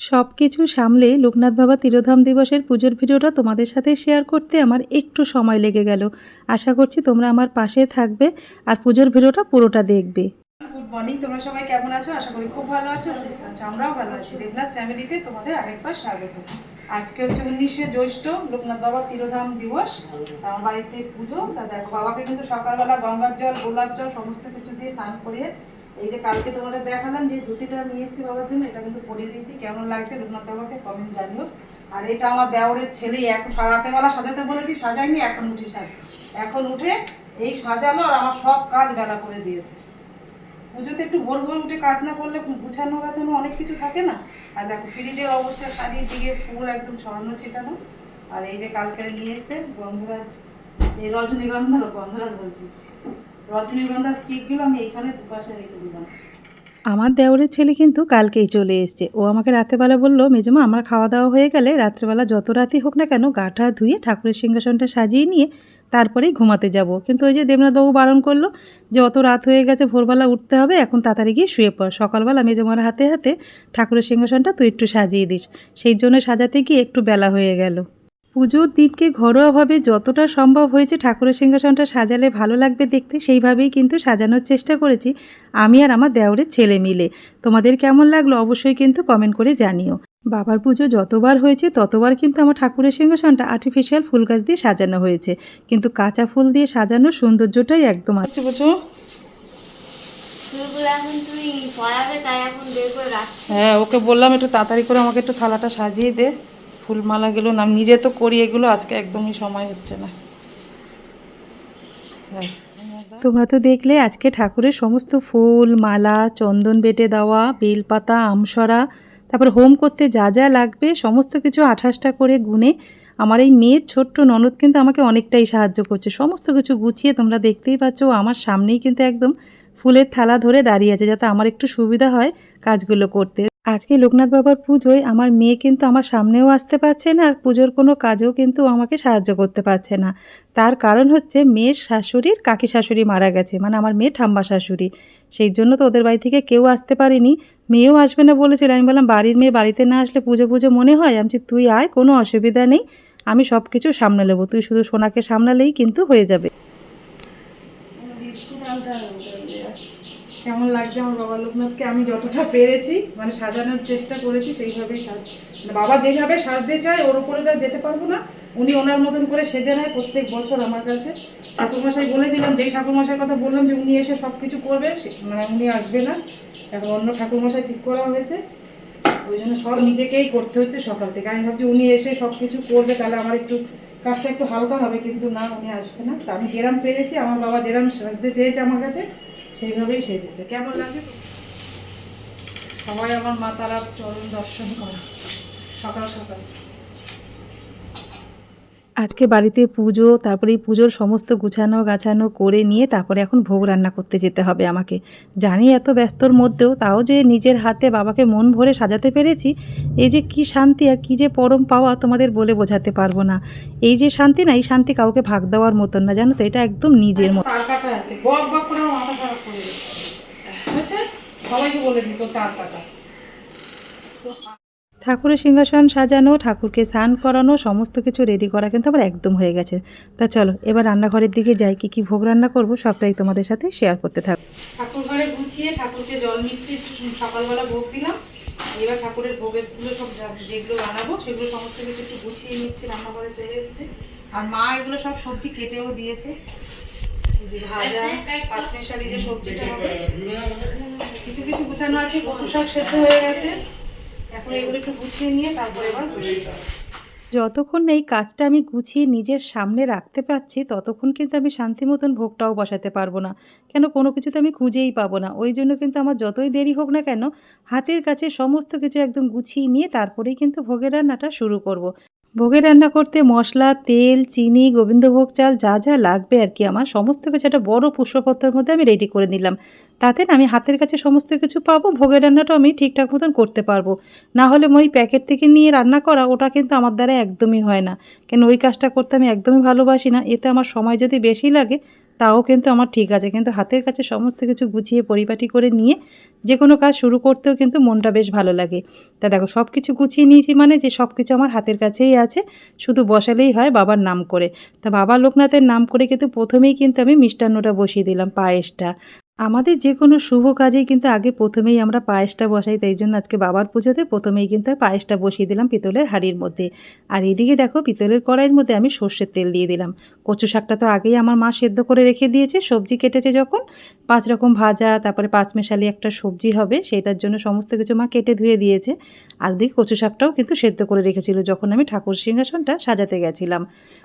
সবকিছু সামলে লোকনাথ বাবা তিরোধাম দিবসের পুজোর ভিডিওটা তোমাদের সাথে শেয়ার করতে আমার একটু সময় লেগে গেল। আশা করছি তোমরা আমার পাশে থাকবে আর পুজোর ভিডিওটা পুরোটা দেখবে। গুড মর্নিং, তোমরা সবাই কেমন আছো? আশা করি খুব ভালো আছো, সুস্থ আছো। আমরাও ভালো আছি। দেবনাথ ফ্যামিলিতে তোমাদের আরেকবার স্বাগত। আজকে হচ্ছে 19শে জ্যৈষ্ঠ, লোকনাথ বাবা তিরোধাম দিবস। আমার বাড়িতে পুজো। তা দেখো, বাবাকে কিন্তু সকালবেলা গঙ্গার জল, গোলাপ জল সমস্ত কিছু দিয়ে স্নান করিয়ে, এই যে কালকে তোমাদের দেখালাম যে ধুতিটা নিয়ে এসেছি বাবার জন্য, এটা কিন্তু পরিয়ে দিয়েছি। কেমন লাগছে লোকনাথ বাবাকে কমেন্ট জানিও। আর এটা আমার দেওরের ছেলে, এখন রাতেবেলা সাজাতে বলেছি, সাজাইনি, এখন উঠে এখন উঠে এই সাজালো আর আমার সব কাজ বেলা করে দিয়েছে। পুজোতে একটু ভোর ভোর উঠে কাজ না করলে গুছানো গাছানো অনেক কিছু থাকে না। আর দেখো ফ্রিজের অবস্থা, সারিয়ে দিকে ফুল একদম ছড়ানো ছিটানো। আর এই যে কালকে নিয়ে এসে গন্ধরাজ, এই গন্ধরাজ বলছি, রজনীগন্ধা স্টিকগুলো আমি এখানে দুপাশে রেখে দিলাম। আমার দেওরের ছেলে কিন্তু কালকেই চলে এসছে। ও আমাকে রাত্রেবেলা বলল, মেজমা আমার খাওয়া দাওয়া হয়ে গেলে রাত্রেবেলা যত রাতই হোক না কেন গাটা ধুয়ে ঠাকুরের সিংহাসনটা সাজিয়ে নিয়ে তারপরেই ঘুমাতে যাব। কিন্তু ওই যে দেবনাথবাবু বারণ করলো যে অত রাত হয়ে গেছে, ভোরবেলা উঠতে হবে, এখন তাড়াতাড়ি গিয়ে শুয়ে পড়, সকালবেলা মেজমার হাতে হাতে ঠাকুরের সিংহাসনটা তুই একটু সাজিয়ে দিস। সেই জন্য সাজাতে গিয়ে একটু বেলা হয়ে গেল। পুজোর দিনকে ঘরোয়াভাবে যতটা সম্ভব হয়েছে ঠাকুরের সিংহাসনটা সাজালে ভালো লাগবে দেখতে, সেইভাবেই কিন্তু সাজানোর চেষ্টা করেছি আমি আর আমার দেওরের ছেলে মিলে। তোমাদের কেমন লাগলো অবশ্যই কিন্তু কমেন্ট করে জানিও। বাবার পুজো যতবার হয়েছে ততবার কিন্তু আমার ঠাকুরের সিংহাসনটা আর্টিফিশিয়াল ফুল গাছ দিয়ে সাজানো হয়েছে, কিন্তু কাঁচা ফুল দিয়ে সাজানোর সৌন্দর্যটাই একদম আছে। বুঝো, হ্যাঁ ওকে বললাম একটু তাড়াতাড়ি করে আমাকে একটু থালাটা সাজিয়ে দে, ফুলমালাগুলো না নিজে তো করি এগুলো, আজকে একদমই সময় হচ্ছে না। হ্যাঁ, তোমরা তো দেখলে আজকে ঠাকুরের সমস্ত ফুল মালা, চন্দন বেটে দেওয়া, বেলপাতা, আমসরা, তারপর হোম করতে যা যা লাগবে সমস্ত কিছু 28টা করে গুনে আমার এই মেয়ের ছোট্ট ননদ কিন্তু আমাকে অনেকটাই সাহায্য করছে। সমস্ত কিছু গুছিয়ে তোমরা দেখতেই পাচ্ছ, আমার সামনেই কিন্তু একদম ফুলের থালা ধরে দাঁড়িয়ে আছে, যাতে আমার একটু সুবিধা হয় কাজগুলো করতে। আজকে লোকনাথ বাবার পুজোয় আমার মেয়ে কিন্তু আমার সামনেও আসতে পারছে না, আর পুজোর কোনো কাজেও কিন্তু আমাকে সাহায্য করতে পারছে না। তার কারণ হচ্ছে মেয়ের শাশুড়ির কাকি শাশুড়ি মারা গেছে, মানে আমার মেয়ে ঠাম্মা শাশুড়ি। সেই জন্য তো ওদের বাড়ি থেকে কেউ আসতে পারেনি, মেয়েও আসবে না বলেছিল। আমি বললাম বাড়ির মেয়ে বাড়িতে না আসলে পুজো পুজো মনে হয়। আমি বলছি তুই আয়, কোনো অসুবিধা নেই, আমি সব কিছু সামলে নেবো, তুই শুধু সোনাকে সামলালেই কিন্তু হয়ে যাবে। কেমন লাগছে আমার বাবা লোকনাথকে? আমি যতটা পেরেছি মানে সাজানোর চেষ্টা করেছি, সেইভাবেই বাবা যেভাবে সাজতে চায় ওর উপরে তো যেতে পারবো না। উনি ওনার মতন করে সেজে নেয় প্রত্যেক বছর আমার কাছে। ঠাকুরমশাই বলেছিলাম, যেই ঠাকুরমশাইয়ের কথা বললাম যে উনি এসে সব কিছু করবে, মানে উনি আসবে না, এখন অন্য ঠাকুরমশাই ঠিক করা হয়েছে। ওই জন্য সব নিজেকেই করতে হচ্ছে সকাল থেকে। আমি ভাবছি উনি এসে সব কিছু করবে, তাহলে আমার একটু কাজটা একটু হালকা হবে, কিন্তু না, উনি আসবে না। তা আমি যেরাম পেরেছি, আমার বাবা যেরাম সাজতে চেয়েছে আমার কাছে সেইভাবেই সেজেছে। কেমন লাগে? সবাই আমার মা তারা চরণ দর্শন করে সকাল সকাল। আজকে বাড়িতে পুজো, তারপরে এই পুজোর সমস্ত গুছানো গাছানো করে নিয়ে তারপরে এখন ভোগ রান্না করতে যেতে হবে আমাকে। জানি এত ব্যস্তর মধ্যেও তাও যে নিজের হাতে বাবাকে মন ভরে সাজাতে পেরেছি, এই যে কি শান্তি আর কি যে পরম পাওয়া তোমাদের বলে বোঝাতে পারবো না। এই যে শান্তি না, এই শান্তি কাউকে ভাগ দেওয়ার মতন না, জানো তো, এটা একদম নিজের মতো। তার কাটা আছে, বক বক করে আমার মাথা খারাপ করে দিচ্ছে, সবাইকে বলে দিত তার কাটা। ঠাকুরের সিংহাসন সাজানো, ঠাকুরকে স্নান করানো, সমস্ত কিছু রেডি করা কিন্তু আমার একদম হয়ে গেছে। তা চলো এবার রান্নাঘরের দিকে যাই, কী কী ভোগ রান্না করব সবটাই তোমাদের সাথে শেয়ার করতে থাকবো। ঠাকুর ঘরে গুছিয়ে ঠাকুরকে জল মিষ্টি সকালবেলা ভোগ দিলাম। এবার ঠাকুরের ভোগেরগুলো সব যেগুলো বানাবো সেগুলো সমস্ত কিছু একটু গুছিয়ে নিচ্ছি, রান্নাঘরে চলে এসছে। আর মা এগুলো সব সবজি কেটেও দিয়েছে, যে ভাজা পাঁচমেশালি যে সবজিটা হবে, কিছু কিছু গুছানো আছে। কচু শাক সেদ্ধ হয়ে গেছে, এখন এগুলো একটু গুছিয়ে নিয়ে তারপরে এবার বসে যাবো। যতক্ষণ না এই কাজটা আমি গুছিয়ে নিজের সামনে রাখতে পারছি ততক্ষণ কিন্তু আমি শান্তি মতন ভোগটাও বসাতে পারবো না। কেন, কোনো কিছু তো আমি খুঁজেই পাবো না। ওই জন্য কিন্তু আমার যতই দেরি হোক না কেন, হাতের কাছে সমস্ত কিছু একদম গুছিয়ে নিয়ে তারপরেই কিন্তু ভোগের রান্নাটা শুরু করব। ভোগের রান্না করতে মশলা, তেল, চিনি, গোবিন্দভোগ চাল যা যা লাগবে আর কি, আমার সমস্ত কিছু একটা বড় পুষ্পপত্রের মধ্যে আমি রেডি করে নিলাম। তাতে না আমি হাতের কাছে সমস্ত কিছু পাবো, ভোগের রান্নাটাও আমি ঠিকঠাক মতন করতে পারবো। না হলে ওই প্যাকেট থেকে নিয়ে রান্না করা, ওটা কিন্তু আমার দ্বারা একদমই হয় না। কেন, ওই কাজটা করতে আমি একদমই ভালোবাসি না। এতে আমার সময় যদি বেশি লাগে তাও কিন্তু আমার ঠিক আছে, কিন্তু হাতের কাছে সমস্ত কিছু গুছিয়ে পরিপাটি করে নিয়ে যে কোনো কাজ শুরু করতেও কিন্তু মনটা বেশ ভালো লাগে। তা দেখো সব কিছু গুছিয়ে নিয়েছি মানে যে সব কিছু আমার হাতের কাছেই আছে, শুধু বসালেই হয় বাবার নাম করে। তা বাবা লোকনাথের নাম করে কিন্তু প্রথমেই কিন্তু আমি মিষ্টান্নটা বসিয়ে দিলাম, পায়েসটা। আমাদের যে কোনো শুভ কাজেই কিন্তু আগে প্রথমেই আমরা পায়েসটা বসাই, তাই জন্য আজকে বাবার পুজোতে প্রথমেই কিন্তু পায়েসটা বসিয়ে দিলাম পিতলের হাঁড়ির মধ্যে। আর এদিকে দেখো পিতলের কড়াইয়ের মধ্যে আমি সর্ষের তেল দিয়ে দিলাম। কচু শাকটা তো আগেই আমার মা সেদ্ধ করে রেখে দিয়েছে, সবজি কেটেছে যখন 5 রকম ভাজা, তারপরে পাঁচমেশালি একটা সবজি হবে সেটার জন্য সমস্ত কিছু মা কেটে ধুয়ে দিয়েছে। আর ওদিকে কচু শাকটাও কিন্তু সেদ্ধ করে রেখেছিল যখন আমি ঠাকুর সিংহাসনটা সাজাতে গেছিলাম।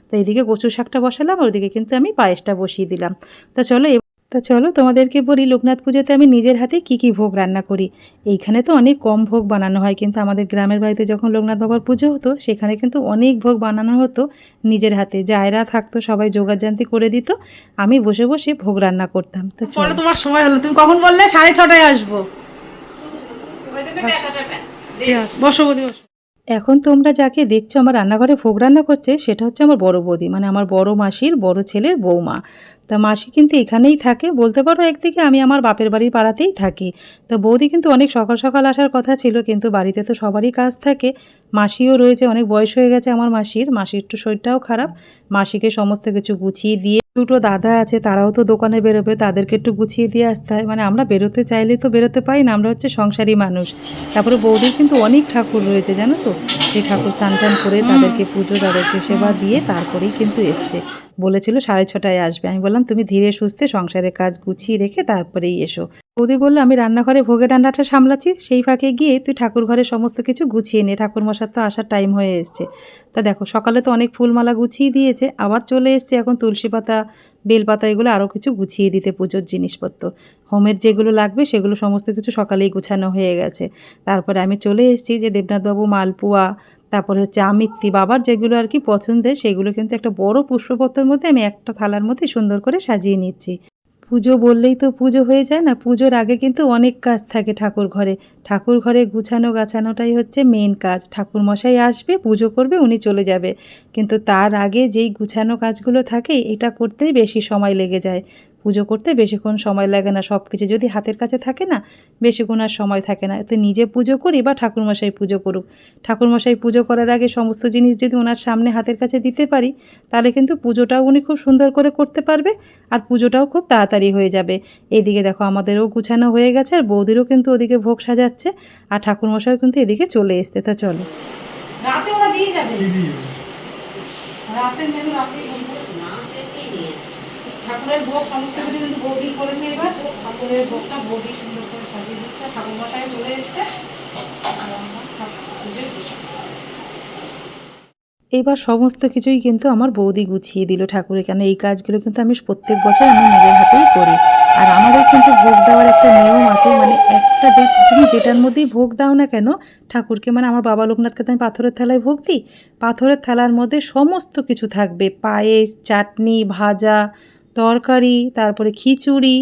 তো এইদিকে কচু শাকটা বসালাম, আর ওদিকে কিন্তু আমি পায়েসটা বসিয়ে দিলাম। তা চলো তোমাদেরকে বলি লোকনাথ পুজোতে আমি নিজের হাতে কি কি ভোগ রান্না করি। এইখানে তো অনেক কম ভোগ বানানো হয়, কিন্তু আমাদের গ্রামের বাড়িতে যখন লোকনাথ বাবার পুজো হতো সেখানে কিন্তু অনেক ভোগ বানানো হতো নিজের হাতে। যায়রা থাকতো সবাই জোগাড়জান্তি করে দিত, আমি বসে বসে ভোগ রান্না করতাম। তো পরে চলো। তোমার সময় হলো, তুমি কখন বললে 6:30টায় আসবো? বসো বৌদি বসো। এখন তোমরা যাকে দেখছো আমার রান্নাঘরে ভোগ রান্না করছে সেটা হচ্ছে আমার বড় বৌদি, মানে আমার বড় মাসির বড় ছেলের বৌমা। তা মাসি কিন্তু এখানেই থাকে, বলতে পারো একদিকে আমি আমার বাপের বাড়ির পাড়াতেই থাকি। তো বৌদি কিন্তু অনেক সকাল সকাল আসার কথা ছিল, কিন্তু বাড়িতে তো সবারই কাজ থাকে। মাসিও রয়েছে, অনেক বয়স হয়ে গেছে আমার মাসির একটু শরীরটাও খারাপ। মাসিকে সমস্ত কিছু গুছিয়ে দিয়ে, দুটো দাদা আছে তারাও তো দোকানে বেরোবে, তাদেরকে একটু গুছিয়ে দিয়ে আসতে হয়। মানে আমরা বেরোতে চাইলে তো বেরোতে পারি না, আমরা হচ্ছে সংসারী মানুষ। তারপরে বৌদির কিন্তু অনেক ঠাকুর রয়েছে জানো তো, সেই ঠাকুর স্নান টান করে তাদেরকে পুজো, তাদেরকে সেবা দিয়ে তারপরেই কিন্তু এসছে। বলেছিল 6:30টায় আসবে, আমি বললাম তুমি ধীরে সুস্থে সংসারের কাজ গুছিয়ে রেখে তারপরেই এসো। বৌদি বললো আমি রান্নাঘরে ভোগের রান্নাটা সামলাচ্ছি, সেই ফাঁকে গিয়ে তুই ঠাকুর ঘরে সমস্ত কিছু গুছিয়ে নে, ঠাকুর মশার তো আসার টাইম হয়ে এসছে। তা দেখো সকালে তো অনেক ফুলমালা গুছিয়ে দিয়েছে, আবার চলে এসছে এখন তুলসী পাতা, বেলপাতা এগুলো আরও কিছু গুছিয়ে দিতে, পুজোর জিনিসপত্র হোমের যেগুলো লাগবে সেগুলো সমস্ত কিছু সকালেই গুছানো হয়ে গেছে। তারপরে আমি চলে এসেছি যে দেবনাথবাবু মালপোয়া, তারপরে হচ্ছে আমিত্তি, বাবার যেগুলো আর কি পছন্দের সেগুলো কিন্তু একটা বড় পুষ্পপত্রের মধ্যে আমি একটা থালার মধ্যে সুন্দর করে সাজিয়ে নিচ্ছি। পুজো বললেই তো পুজো হয়ে যায় না, পুজোর আগে কিন্তু অনেক কাজ থাকে ঠাকুর ঘরে গুছানো গাছানোটাই হচ্ছে মেন কাজ। ঠাকুর মশাই আসবে, পুজো করবে, উনি চলে যাবে, কিন্তু তার আগে যেই গুছানো কাজগুলো থাকে এটা করতেই বেশি সময় লেগে যায়। পুজো করতে বেশিক্ষণ সময় লাগে না, সব কিছু যদি হাতের কাছে থাকে না বেশিক্ষণ আর সময় থাকে না। তো নিজে পুজো করি বা ঠাকুরমশাই পুজো করুক, ঠাকুরমশাই পুজো করার আগে সমস্ত জিনিস যদি ওনার সামনে হাতের কাছে দিতে পারি তাহলে কিন্তু পুজোটাও উনি খুব সুন্দর করে করতে পারবে, আর পুজোটাও খুব তাড়াতাড়ি হয়ে যাবে। এইদিকে দেখো আমাদেরও গুছানো হয়ে গেছে, আর বৌদিরও কিন্তু ওদিকে ভোগ সাজাচ্ছে, আর ঠাকুরমশাইও কিন্তু এদিকে চলে এসছে। তো চলো। রাতে ওরা দিয়ে যাবে, রাতের মেনু রাতেই বলবো। ঠাকুরের ভোগ সমস্ত কিছু কিন্তু বৌদি করেছে, এবার ঠাকুরের ভোগটা বৌদি সুন্দর করে সাজিয়ে দিচ্ছে, ঠাকুর মশাই চলে এসছে। এবার সমস্ত কিছুই কিন্তু আমার বৌদি গুছিয়ে দিল ঠাকুরের, কেন এই কাজগুলো কিন্তু আমি প্রত্যেক বছর আমি নিজের হাতেই করি। আর আমাদের কিন্তু ভোগ দেওয়ার একটা নিয়ম আছে, মানে একটা যে তুমি যেটার মধ্যেই ভোগ দাও না কেন ঠাকুরকে, মানে আমার বাবা লোকনাথকে তো আমি পাথরের থালায় ভোগ দিই, পাথরের থালার মধ্যে সমস্ত কিছু থাকবে, পায়েস, চাটনি, ভাজা, তরকারি, তারপরে খিচুড়ি,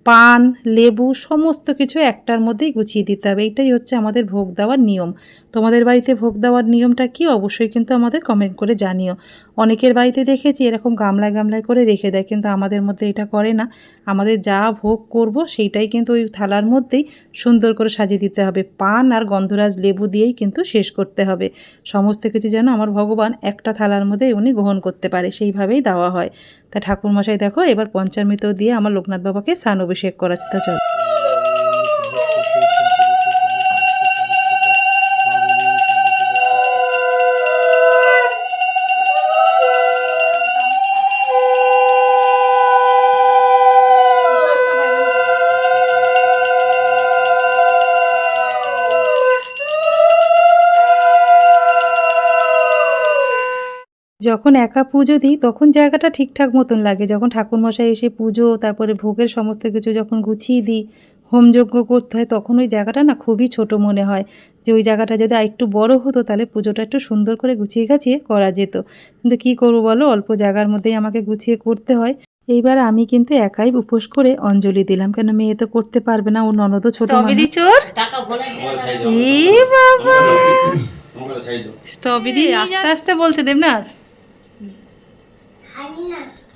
পান, লেবু, সমস্ত কিছু একটার মধ্যেই গুছিয়ে দিতে হবে। এইটাই হচ্ছে আমাদের ভোগ দেওয়ার নিয়ম। তোমাদের বাড়িতে ভোগ দেওয়ার নিয়মটা কি অবশ্যই কিন্তু আমাদের কমেন্ট করে জানিও। অনেকের বাড়িতে দেখেছি এরকম গামলায় গামলায় করে রেখে দেয়, কিন্তু আমাদের মধ্যে এটা করে না। আমাদের যা ভোগ করব সেইটাই কিন্তু ওই থালার মধ্যেই সুন্দর করে সাজিয়ে দিতে হবে, পান আর গন্ধরাজ লেবু দিয়েই কিন্তু শেষ করতে হবে। সমস্ত কিছু যেন আমার ভগবান একটা থালার মধ্যেই উনি গ্রহণ করতে পারে সেইভাবেই দেওয়া হয়। তা ঠাকুরমশাই দেখো এবার পঞ্চামৃত দিয়ে আমার লোকনাথ বাবাকে স্নান অভিষেক করাচ্ছে। তো চল। যখন একা পুজো দিই তখন জায়গাটা ঠিকঠাক মতন লাগে, যখন ঠাকুরমশাই এসে পুজো তারপরে ভোগের সমস্ত কিছু যখন গুছিয়ে দিই, হোমযজ্ঞ করতে হয়, তখন ওই জায়গাটা না খুবই ছোট মনে হয়, যে ওই জায়গাটা যদি আরেকটু বড় হতো তাহলে পুজোটা একটু সুন্দর করে গুছিয়ে গাছিয়ে করা যেত। কিন্তু কী করবো বলো, অল্প জায়গার মধ্যেই আমাকে গুছিয়ে করতে হয়। এইবার আমি কিন্তু একাই উপোস করে অঞ্জলি দিলাম, কেন মেয়ে তো করতে পারবে না, ও ননদও ছোট মানুষ। চোর এ বাবা, স্ট্রবেরি আস্তে আস্তে বলছে দেবনাথ।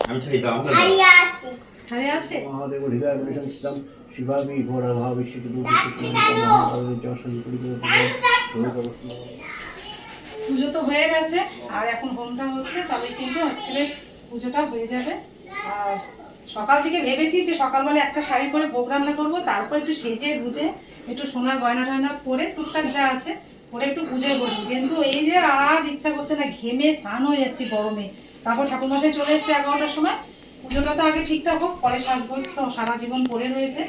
আমি চাইতাম আমরা ছাড়িয়ে আছে। ছাড়ে আছে? মহাদেব হৃদয় বিষ্ণু শিবাবি ঘোরা ভাব বিশ্বিত পুজো তো হয়ে গেছে আর এখন হোমটা হচ্ছে, তবে কিন্তু আজকে পুজোটা হয়ে যাবে। আর সকাল থেকে ভেবেছি যে সকালবেলা একটা শাড়ি পরে ভোগ রান্না করবো, তারপর একটু সেজে গুজে একটু সোনার গয়না টয়না পরে টুকটাক যা আছে পরে একটু পুজোয় বসবো, কিন্তু এই যে আর ইচ্ছা করছে না, ঘেমে স্নান হয়ে যাচ্ছি গরমে। তারপর ঠাকুরমশাই চলে এসছে 11টার সময়, পুজোটা তো আগে ঠিকঠাক হোক, পরে সাজবো, তো সারা জীবন পরে রয়েছে।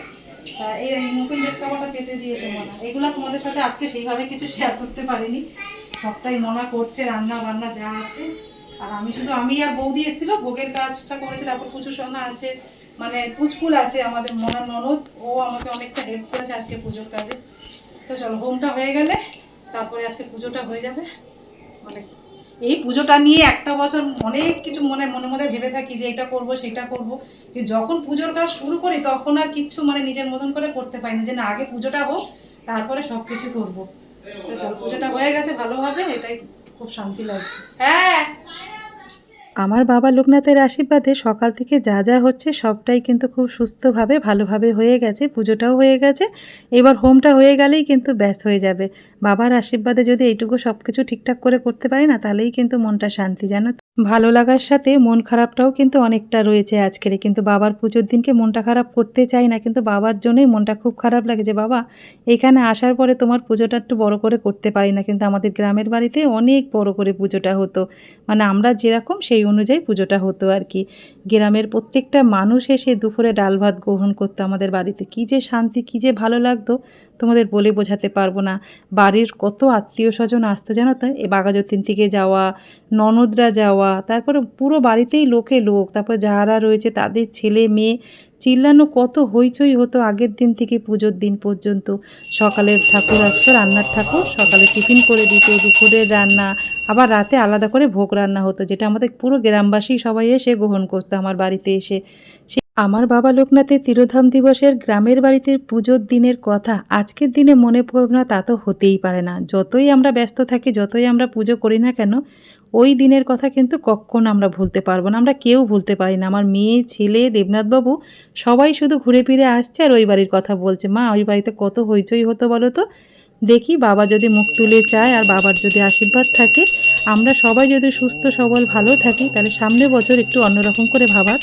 এই নতুন বেড কভারটা পেতে দিয়েছে মনা, এগুলো তোমাদের সাথে আজকে সেইভাবে কিছু শেয়ার করতে পারিনি, সবটাই মনা করছে, রান্না বান্না যা আছে। আর আমি আর বৌদি এসেছিল, ভোগের কাজটা করেছে, তারপর পুজো সোনা আছে, মানে পুচকুল আছে আমাদের মনার ননদ, ও আমাকে অনেকটা হেল্প করেছে আজকে পুজোর কাজে। তো চলো হোমটা হয়ে গেলে তারপরে আজকে পুজোটা হয়ে যাবে। মানে এই পুজোটা নিয়ে একটা বছর অনেক কিছু মনে মনে ভেবে থাকি যে এটা করব সেটা করব, কিন্তু যখন পুজোর কাজ শুরু করি তখন আর কিচ্ছু মানে নিজের মতন করে করতে পারি না, যে না আগে পুজোটা হোক তারপরে সব কিছু করবো। তো চলো পুজোটা হয়ে গেছে ভালোভাবে, এটাই খুব শান্তি লাগছে। হ্যাঁ, আমার বাবা লোকনাথের আশীর্বাদে সকাল থেকে যা যা হচ্ছে সবটাই কিন্তু খুব সুস্থভাবে ভালোভাবে হয়ে গেছে, পুজোটাও হয়ে গেছে। এবার হোমটা হয়ে গেলেই কিন্তু ব্যাস হয়ে যাবে। বাবার আশীর্বাদে যদি এইটুকু সব কিছু ঠিকঠাক করে করতে পারি না, তাহলেই কিন্তু মনটা শান্তি, জানো তো। ভালো লাগার সাথে মন খারাপটাও কিন্তু অনেকটা রয়েছে আজকের, কিন্তু বাবার পুজোর দিনকে মনটা খারাপ করতে চাই না, কিন্তু বাবার জন্যই মনটা খুব খারাপ লাগে যে বাবা এখানে আসার পরে তোমার পুজোটা একটু বড় করে করতে পারি না, কিন্তু আমাদের গ্রামের বাড়িতে অনেক বড় করে পুজোটা হতো, মানে আমরা যেরকম সেই অনুযায়ী পুজোটা হতো আর কি। গ্রামের প্রত্যেকটা মানুষ এসে দুপুরে ডাল ভাত গ্রহণ করতো আমাদের বাড়িতে, কী যে শান্তি, কী যে ভালো লাগতো তোমাদের বলে বোঝাতে পারবো না। বাড়ির কত আত্মীয় স্বজন আসতো জানো তো, এই বাঘাযতীন থেকে যাওয়া, ননদরা যাওয়া, তারপরে পুরো বাড়িতেই লোকে লোক, তারপর যারা রয়েছে তাদের ছেলে মেয়ে, চিল্লানো কত হইচই হতো আগের দিন থেকে পুজোর দিন পর্যন্ত। সকালের ঠাকুর আসতো, রান্নার ঠাকুর সকালে টিফিন করে দিত, দুপুরের রান্না, আবার রাতে আলাদা করে ভোগ রান্না হতো, যেটা আমাদের পুরো গ্রামবাসী সবাই এসে গ্রহণ করতো আমার বাড়িতে এসে। আমার বাবা লোকনাথের তিরোধাম দিবসের গ্রামের বাড়িতে পুজোর দিনের কথা আজকের দিনে মনে পড়বে না তা তো হতেই পারে না। যতই আমরা ব্যস্ত থাকি, যতই আমরা পুজো করি না কেন, ওই দিনের কথা কিন্তু কখনো আমরা ভুলতে পারবো না, আমরা কেউ ভুলতে পারি না। আমার মেয়ে, ছেলে, দেবনাথবাবু সবাই শুধু ঘুরে ফিরে আসছে আর ওই বাড়ির কথা বলছে, মা ওই বাড়িতে কত হইচই হতো বলো তো। দেখি বাবা যদি মুখ তুলে চায় আর বাবার যদি আশীর্বাদ থাকে, আমরা সবাই যদি সুস্থ সবল ভালো থাকি, তাহলে সামনে বছর একটু অন্যরকম করে ভাবার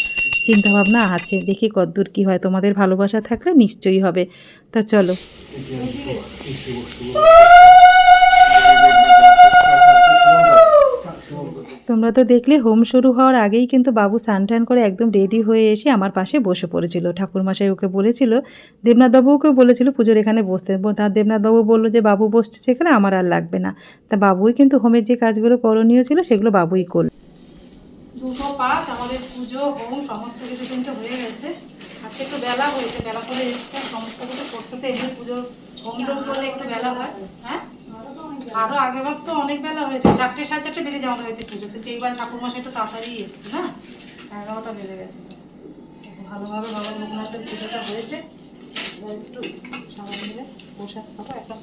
চিন্তাভাবনা আছে। দেখি কতদূর কী হয়, তোমাদের ভালোবাসা থাকলে নিশ্চয়ই হবে। তা চলো, তোমরা তো দেখলে হোম শুরু হওয়ার আগেই কিন্তু বাবু স্নান করে একদম রেডি হয়ে এসে আমার পাশে বসে পড়েছিল। ঠাকুরমশাই ওকে বলেছিল, দেবনাথবাবুকেও বলেছিল পুজোর এখানে বসতে, তার দেবনাথবাবু বললো যে বাবু বসছে সেখানে, আমার আর লাগবে না। তা বাবুই কিন্তু হোমের যে কাজগুলো করণীয় ছিল সেগুলো বাবুই করল। 2:05 আমাদের পুজো হোম সমস্ত কিছু কিন্তু হয়ে গেছে। আজকে একটু বেলা হয়েছে, বেলা করে এসছে সমস্ত কিছু করতে, তো এমনি পুজোর হোম টোম করলে একটু বেলা হয়। হ্যাঁ, আরও আগের বার তো অনেক বেলা হয়েছে, 4টে 4:30 বেজে যাওয়া হয়েছে পুজো, কিন্তু এইবার ঠাকুরমশাই একটু তাড়াতাড়ি এসছে না, 11টা বেজে গেছে। ভালোভাবে বাবা লোকনাথের পুজোটা হয়েছে, এবার একটু সবাই মিলে প্রসাদ খাবো এখন।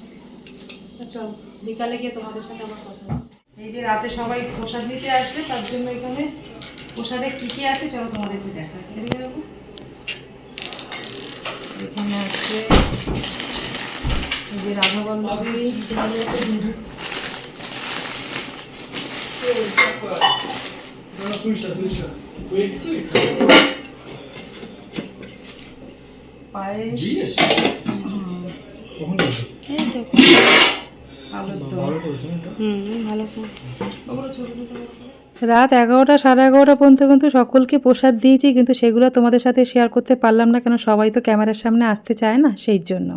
চল বিকালে গিয়ে তোমাদের সাথে আবার কথা হচ্ছে। এই যে রাতে সবাই প্রসাদ নিতে আসবে, তার জন্য এখানে প্রসাদে কী কী আছে চলো তোমাদেরকে দেখা। এখানে আছে এই যে রাধাবল্লভী, পায়েস, রাত 11টা 11:30 পর্যন্ত কিন্তু সকলকে প্রসাদ দিয়েছি, কিন্তু সেগুলো তোমাদের সাথে শেয়ার করতে পারলাম না, কেন সবাই তো ক্যামেরার সামনে আসতে চায় না, সেই জন্য।